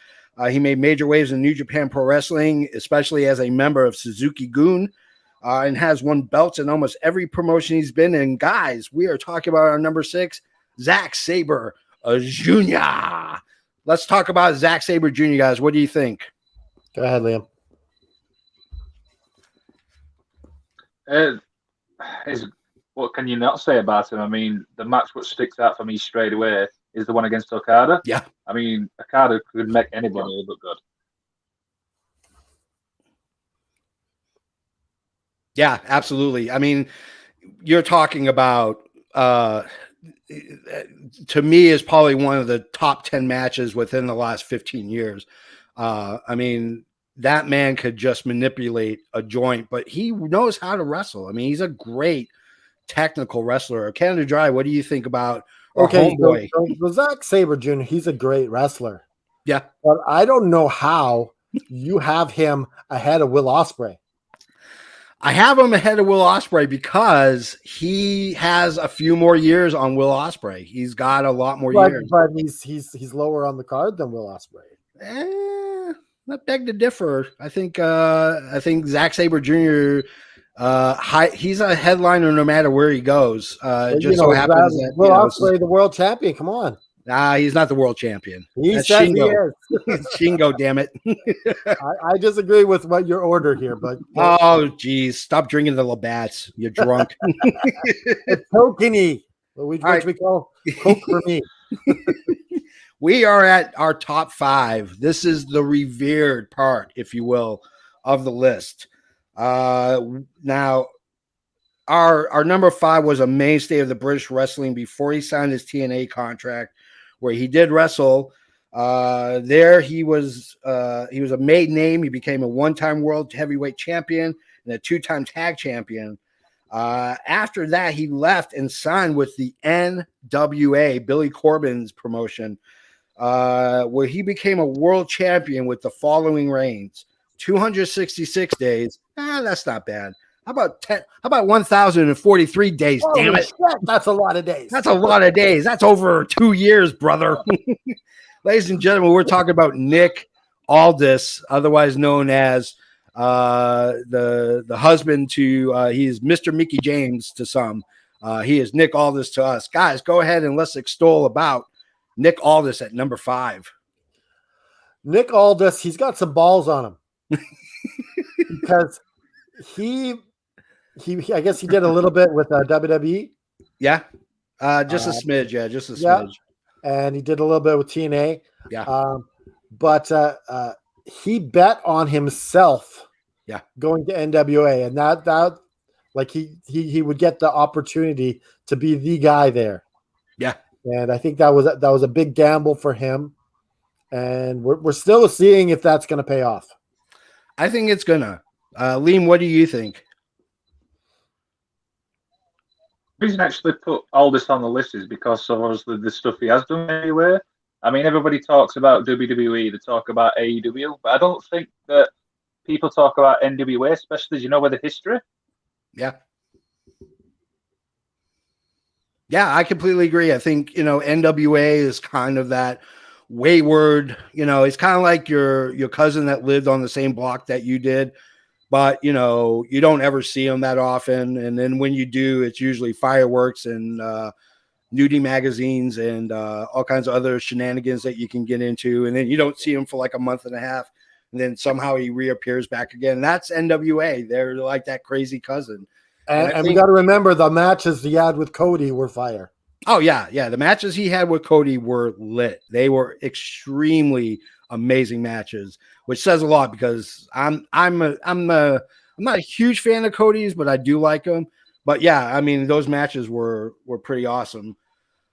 He made major waves in New Japan Pro Wrestling, especially as a member of Suzuki-gun, and has won belts in almost every promotion he's been in. Guys, we are talking about our number 6, Zack Saber Jr. Let's talk about Zack Saber Jr., guys. What do you think? Go ahead, Liam. What can you not say about him? I mean, the match what sticks out for me straight away is the one against Okada. Yeah. I mean, Okada could make anybody look good. Yeah, absolutely. I mean, you're talking about, to me, is probably one of the top 10 matches within the last 15 years. I mean, that man could just manipulate a joint, but he knows how to wrestle. I mean, he's a great technical wrestler. Canada Dry, what do you think about our homeboy? So Zack Saber Jr., he's a great wrestler. Yeah. But I don't know how you have him ahead of Will Osprey. I have him ahead of Will Osprey because he has a few more years on Will Osprey. He's got a lot more years. But he's lower on the card than Will Osprey. Not beg to differ. I think Zack Saber Jr. He's a headliner no matter where he goes. Just so happens that Will Osprey, the world champion. Come on. Nah, he's not the world champion. He says he is. Shingo, damn it. I disagree with what your order here, but oh, geez, stop drinking the Labatt's. You're drunk. it's Tokeny, which we call Coke for me. We are at our top 5. This is the revered part, if you will, of the list. Now, our number 5 was a mainstay of the British wrestling before he signed his TNA contract, where he did wrestle. There he was a made name. He became a 1-time world heavyweight champion and a 2-time tag champion. After that, he left and signed with the NWA, Billy Corbin's promotion, where he became a world champion with the following reigns: 266 days. That's not bad. How about 1,043 days? Holy damn it. Shit, that's a lot of days. That's a lot of days. That's over 2 years, brother. Ladies and gentlemen, we're talking about Nick Aldous, otherwise known as the husband to he is Mr. Mickey James to some. He is Nick Aldous to us. Guys, go ahead and let's extol about Nick Aldous at number 5. Nick Aldous, he's got some balls on him. Because I guess he did a little bit with WWE. Yeah. Just a smidge. Yeah, just a smidge. And he did a little bit with TNA. Yeah. But he bet on himself. Yeah. Going to NWA, and that like he would get the opportunity to be the guy there. Yeah. And I think that was a big gamble for him. And we're still seeing if that's going to pay off. I think it's gonna. Liam, what do you think? The reason I actually put Aldous on the list is because of obviously the stuff he has done anyway. I mean, everybody talks about WWE, they talk about AEW, but I don't think that people talk about NWA, especially as you know with the history. Yeah. Yeah, I completely agree. I think, NWA is kind of that wayward, it's kind of like your cousin that lived on the same block that you did, but you don't ever see them that often. And then when you do, it's usually fireworks and nudie magazines and all kinds of other shenanigans that you can get into. And then you don't see him for like a month and a half. And then somehow he reappears back again. That's NWA. They're like that crazy cousin. And we got to remember the matches he had with Cody were fire. Oh yeah, yeah. The matches he had with Cody were lit. They were extremely amazing matches, which says a lot because I'm not a huge fan of Cody's, but I do like him. But yeah, I mean those matches were pretty awesome.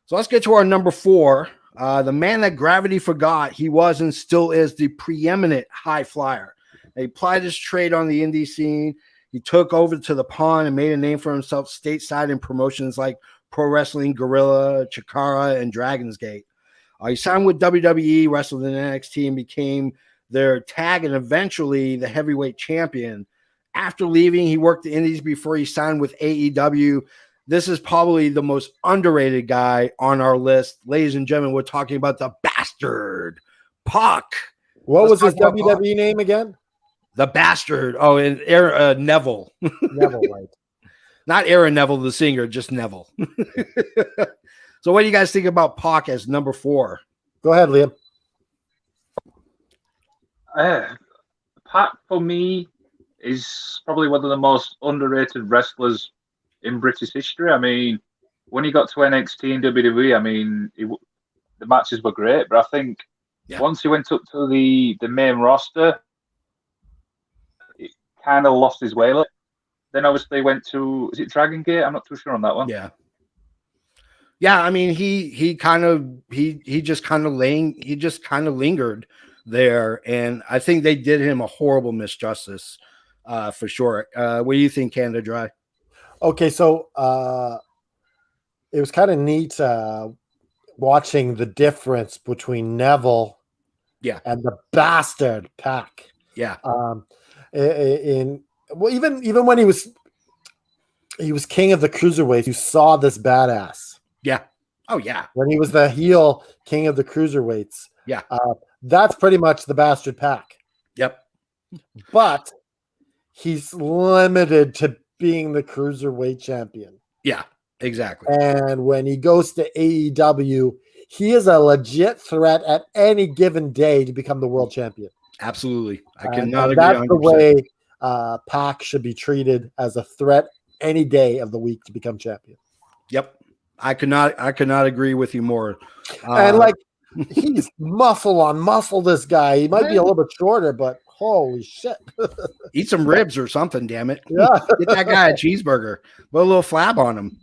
So let's get to our number 4. The man that gravity forgot he was and still is the preeminent high flyer. He applied his trade on the indie scene. He took over to the pond and made a name for himself stateside in promotions like Pro Wrestling, Gorilla, Chikara, and Dragon's Gate. He signed with WWE, wrestled in NXT, and became their tag and eventually the heavyweight champion. After leaving, he worked the indies before he signed with AEW. This is probably the most underrated guy on our list. Ladies and gentlemen, we're talking about the bastard, Pac. What was his WWE name again? The Bastard. Oh, and Neville. Neville, right. Not Aaron Neville, the singer, just Neville. So what do you guys think about Pac as number 4? Go ahead, Liam. Pac, for me, is probably one of the most underrated wrestlers in British history. I mean, when he got to NXT and WWE, I mean, the matches were great, but I think once he went up to the main roster, it kind of lost his way. Then obviously went to, is it Dragon Gate? I'm not too sure on that one. Yeah. Yeah, I mean, he just kind of lingered there, and I think they did him a horrible misjustice, for sure. What do you think, Canada Dry? Okay, so it was kind of neat watching the difference between Neville, and the bastard Pac. Yeah. well, even when he was king of the cruiserweights, you saw this badass. Yeah. Oh yeah. When he was the heel king of the cruiserweights. Yeah. That's pretty much the Bastard Pack. Yep. But he's limited to being the cruiserweight champion. Yeah, exactly. And when he goes to AEW, he is a legit threat at any given day to become the world champion. Absolutely. I And cannot agree. that's 100%. the way Pac should be treated, as a threat any day of the week to become champion. Yep. I could not agree with you more. And like, he's muscle on muscle, this guy. He might be a little bit shorter, but holy shit. Eat some ribs or something, damn it. Yeah. Get that guy a cheeseburger. Put a little flab on him.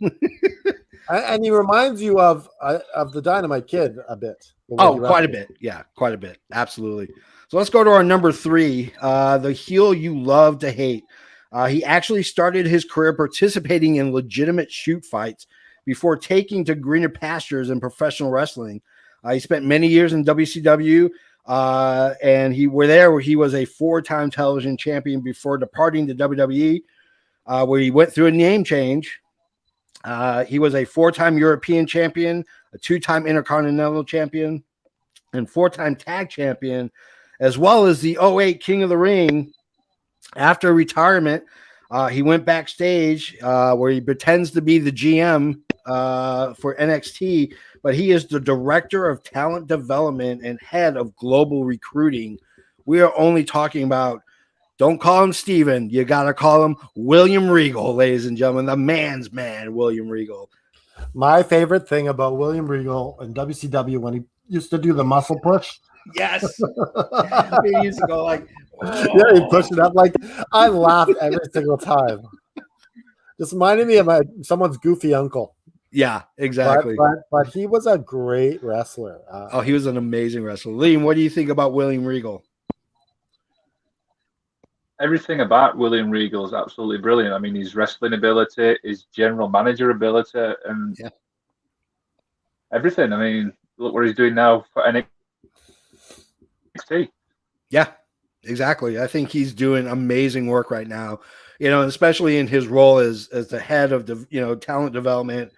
And he reminds you of the Dynamite Kid a bit. Oh, quite a bit. Yeah, quite a bit. Absolutely. So let's go to our number 3, the heel you love to hate. He actually started his career participating in legitimate shoot fights before taking to greener pastures in professional wrestling. He spent many years in WCW, and he was a 4-time television champion before departing to WWE, where he went through a name change. He was a 4-time European champion, a 2-time Intercontinental champion, and 4-time tag champion, as well as the 2008 King of the Ring. After retirement, he went backstage where he pretends to be the GM for NXT, but he is the director of talent development and head of global recruiting. We are only talking about, don't call him Steven, you got to call him William Regal, ladies and gentlemen, the man's man, William Regal. My favorite thing about William Regal in WCW, when he used to do the muscle push. Yes. He used to go like, oh. Yeah, he pushed it up. Like, I laughed every single time. Just reminded me of someone's goofy uncle. Yeah, exactly. But he was a great wrestler. He was an amazing wrestler. Liam, what do you think about William Regal? Everything about William Regal is absolutely brilliant. I mean, his wrestling ability, his general manager ability, and everything. I mean, look what he's doing now for NXT. Yeah, exactly. I think he's doing amazing work right now. Especially in his role as the head of the talent development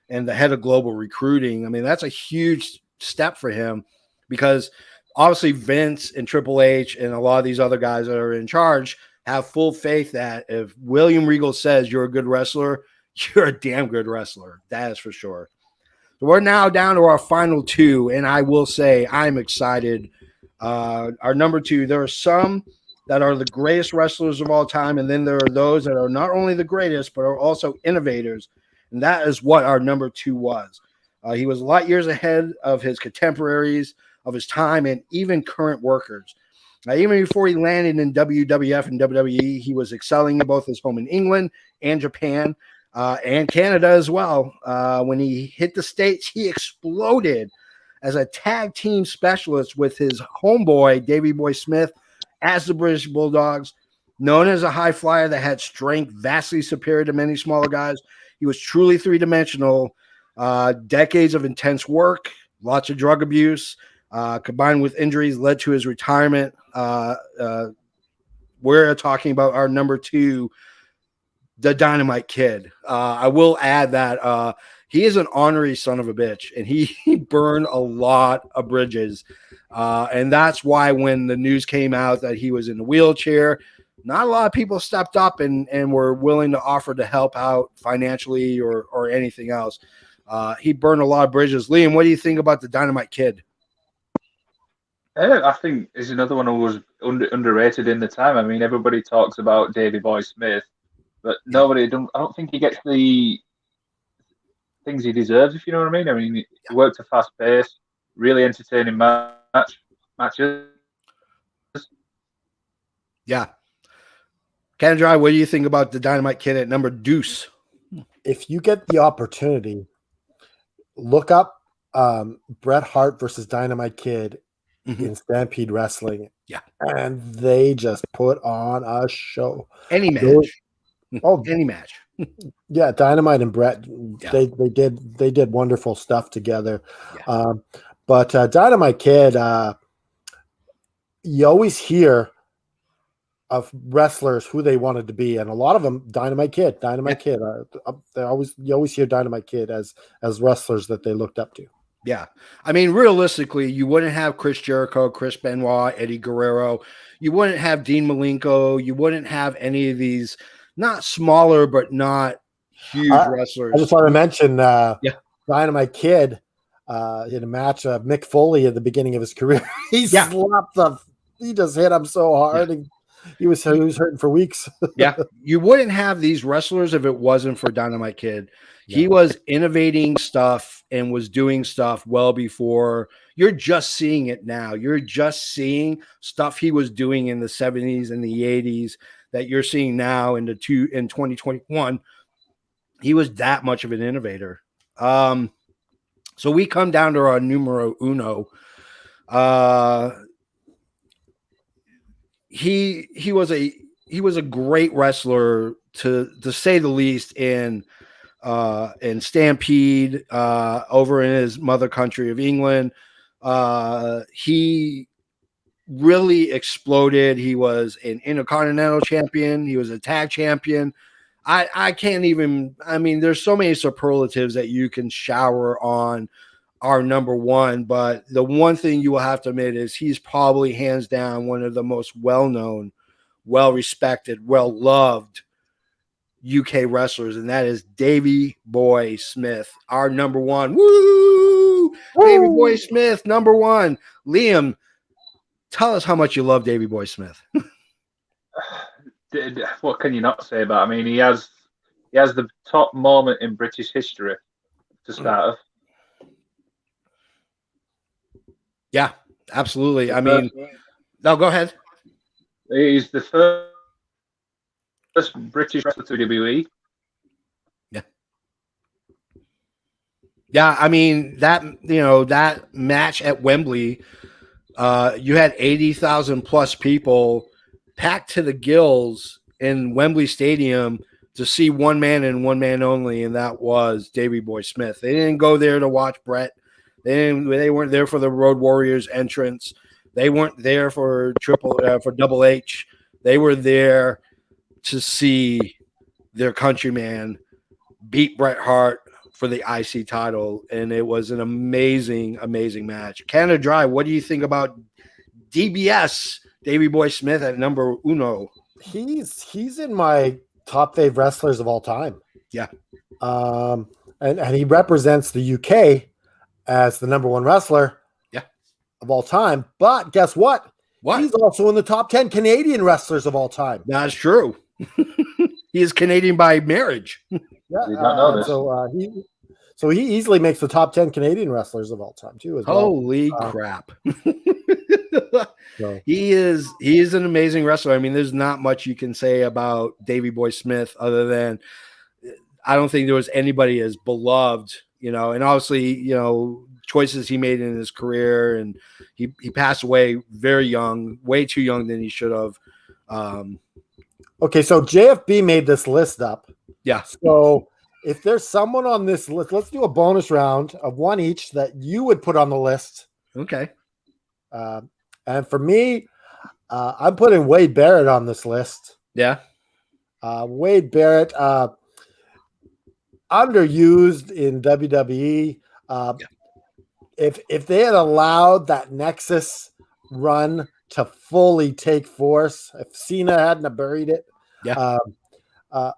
and the head of global recruiting. I mean, that's a huge step for him, because obviously Vince and Triple H and a lot of these other guys that are in charge have full faith that if William Regal says you're a good wrestler, you're a damn good wrestler. That is for sure. So we're now down to our final 2, and I will say I'm excited. Our number 2, there are some that are the greatest wrestlers of all time, and then there are those that are not only the greatest, but are also innovators, and that is what our number 2 was. He was light years ahead of his contemporaries, of his time, and even current workers. Even before he landed in WWF and WWE, he was excelling in both his home in England and Japan, and Canada as well. When he hit the States, he exploded as a tag team specialist with his homeboy, Davey Boy Smith, as the British Bulldogs. Known as a high flyer that had strength vastly superior to many smaller guys, he was truly three-dimensional. Decades of intense work, lots of drug abuse, combined with injuries led to his retirement. We're talking about our number 2, the Dynamite Kid. I will add that he is an ornery son of a bitch, and he burned a lot of bridges. And that's why when the news came out that he was in a wheelchair, not a lot of people stepped up and were willing to offer to help out financially or anything else. He burned a lot of bridges. Liam, what do you think about the Dynamite Kid? I think is another one who was underrated in the time. I mean, everybody talks about Davey Boy Smith, but I don't think he gets the things he deserves, if you know what I mean. I mean, he worked a fast pace, really entertaining matches. Yeah. Ken Dry, what do you think about the Dynamite Kid at number deuce? If you get the opportunity, look up Bret Hart versus Dynamite Kid in Stampede Wrestling. Yeah. And they just put on a show. Any match. Any match. Yeah, Dynamite and Bret, they did wonderful stuff together. Yeah. But Dynamite Kid, you always hear of wrestlers who they wanted to be, and a lot of them Dynamite Kid. You always hear Dynamite Kid as wrestlers that they looked up to. Yeah. I mean, realistically, you wouldn't have Chris Jericho, Chris Benoit, Eddie Guerrero. You wouldn't have Dean Malenko. You wouldn't have any of these not smaller but not huge wrestlers. I just want to mention Dynamite Kid in a match of Mick Foley at the beginning of his career. He just hit him so hard. And he was hurting for weeks. Yeah. You wouldn't have these wrestlers if it wasn't for Dynamite Kid. He was innovating stuff and was doing stuff well before. You're just seeing it now. You're just seeing stuff he was doing in the 70s and the 80s that you're seeing now in 2021. He was that much of an innovator. So we come down to our numero uno. He was a great wrestler to say the least in Stampede over in his mother country of England. He really exploded. He was an Intercontinental champion. He was a tag champion. I can't even, I mean, there's so many superlatives that you can shower on our number one, but the one thing you will have to admit is he's probably hands down one of the most well-known, well-respected, well-loved UK wrestlers, and that is Davey Boy Smith, our number one. Woo! Davey Boy Smith, number one. Liam, tell us how much you love Davey Boy Smith. What can you not say about? I mean, he has the top moment in British history to start off. Yeah, absolutely. I mean, no, go ahead. He's the first British wrestler to WWE. Yeah, I mean that match at Wembley, you had 80,000 plus people packed to the gills in Wembley Stadium to see one man and one man only, and that was Davey Boy Smith. They didn't go there to watch Bret. They weren't there for the Road Warriors entrance. They weren't there for Double H. They were there to see their countryman beat Bret Hart for the IC title, and it was an amazing, amazing match. Canada Dry, what do you think about DBS, Davey Boy Smith at number uno? He's in my top 5 wrestlers of all time. Yeah. And he represents the UK as the number one wrestler of all time. But guess what? He's also in the top 10 Canadian wrestlers of all time. That's true. He is Canadian by marriage. Yeah. So he easily makes the top 10 Canadian wrestlers of all time too. As Holy crap. So. He is an amazing wrestler. I mean, there's not much you can say about Davey Boy Smith other than I don't think there was anybody as beloved, and obviously, choices he made in his career, and he passed away very young, way too young than he should have. Okay, so JFB made this list up. Yeah. So if there's someone on this list, let's do a bonus round of one each that you would put on the list. Okay. And for me, I'm putting Wade Barrett on this list. Yeah. Wade Barrett, underused in WWE. If they had allowed that Nexus run to fully take force, if Cena hadn't buried it,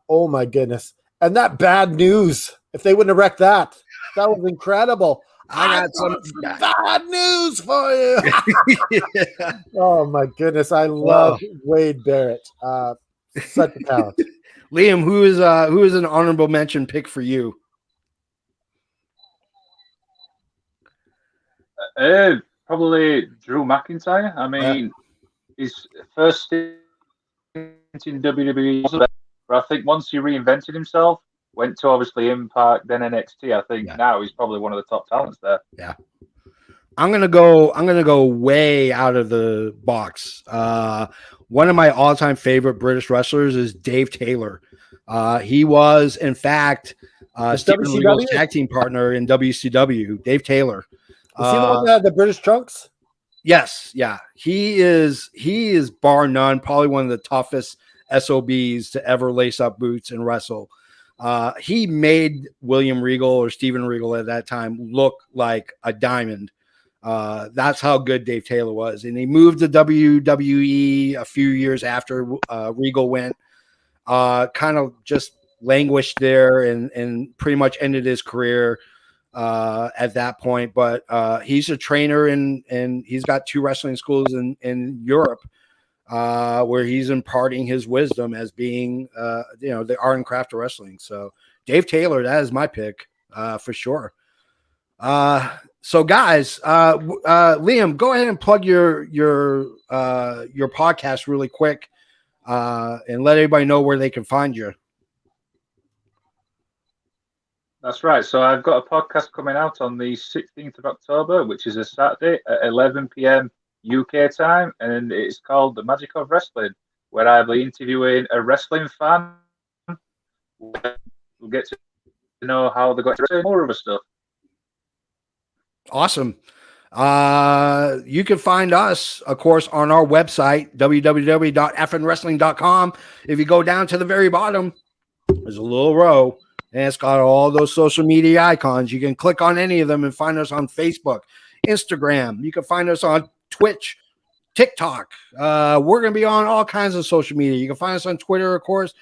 oh my goodness. And that bad news, if they wouldn't have wrecked that was incredible. I got some bad news for you. Yeah. Oh my goodness. I love Wade Barrett. Such a talent. Liam, who is an honorable mention pick for you? Probably Drew McIntyre. I mean, his first stint in WWE wasn't bad, but I think once he reinvented himself, went to obviously Impact, then NXT. I think now he's probably one of the top talents there. Yeah. I'm gonna go way out of the box. One of my all-time favorite British wrestlers is Dave Taylor. He was, in fact, Steven Regal's tag team partner in WCW. Dave Taylor. Is he the one that had the British trunks? Yes, yeah. He is bar none, probably one of the toughest SOBs to ever lace up boots and wrestle. He made William Regal or Steven Regal at that time look like a diamond. That's how good Dave Taylor was. And he moved to WWE a few years after Regal went, kind of just languished there and pretty much ended his career at that point. But he's a trainer and he's got 2 wrestling schools in Europe where he's imparting his wisdom as being, the art and craft of wrestling. So Dave Taylor, that is my pick for sure. So guys, Liam, go ahead and plug your podcast really quick and let everybody know where they can find you. That's right. So I've got a podcast coming out on the 16th of October, which is a Saturday at 11 p.m. UK time, and it's called The Magic of Wrestling, where I'll be interviewing a wrestling fan. We'll get to know how they got to more of the stuff. Awesome. You can find us, of course, on our website, www.fnwrestling.com. If you go down to the very bottom, there's a little row, and it's got all those social media icons. You can click on any of them and find us on Facebook, Instagram. You can find us on Twitch, TikTok. We're going to be on all kinds of social media. You can find us on Twitter, of course,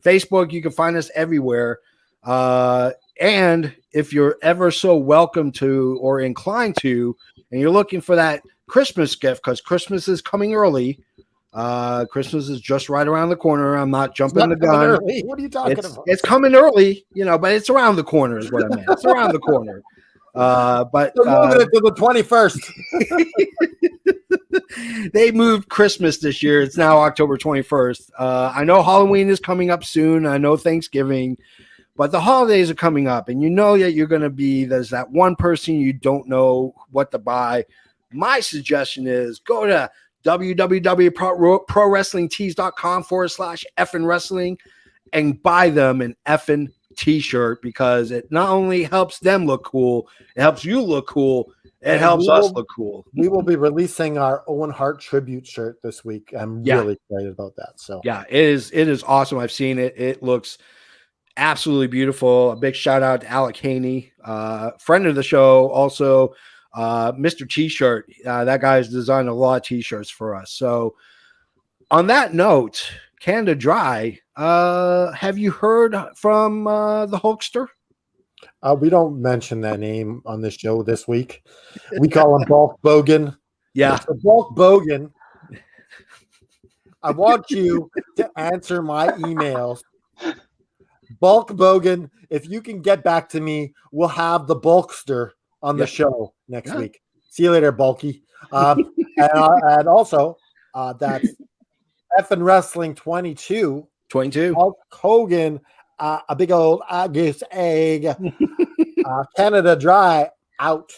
Facebook. You can find us everywhere. And if you're ever so welcome to or inclined to, and you're looking for that Christmas gift, because Christmas is coming early. Christmas is just right around the corner. I'm not jumping the gun. Early. What are you talking about? It's coming early, but it's around the corner is what I meant. It's around the corner. But they're moving it to the 21st. They moved Christmas this year. It's now October 21st. I know Halloween is coming up soon. I know Thanksgiving. But the holidays are coming up, and you know that you're going to there's that one person you don't know what to buy. My suggestion is go to www.prowrestlingtees.com/effing wrestling and buy them an effing t-shirt, because it not only helps them look cool, it helps you look cool. It helps us look cool. We will be releasing our Owen Hart tribute shirt this week. I'm really excited about that. So yeah, it is awesome. I've seen it. It looks absolutely beautiful. A big shout out to Alec Haney, friend of the show, also Mr. T-shirt. That guy's designed a lot of t-shirts for us. So on that note, Canada Dry, have you heard from the Hulkster? We don't mention that name on this show this week. We call him Bulk Bogan. Yeah. So Bulk Bogan, I want you to answer my emails. Bulk Bogan, if you can get back to me, we'll have the Bulkster on the show next week. See you later, Bulky. And also, that's effing Wrestling 22. Hulk Hogan, a big old goose egg. Canada Dry out.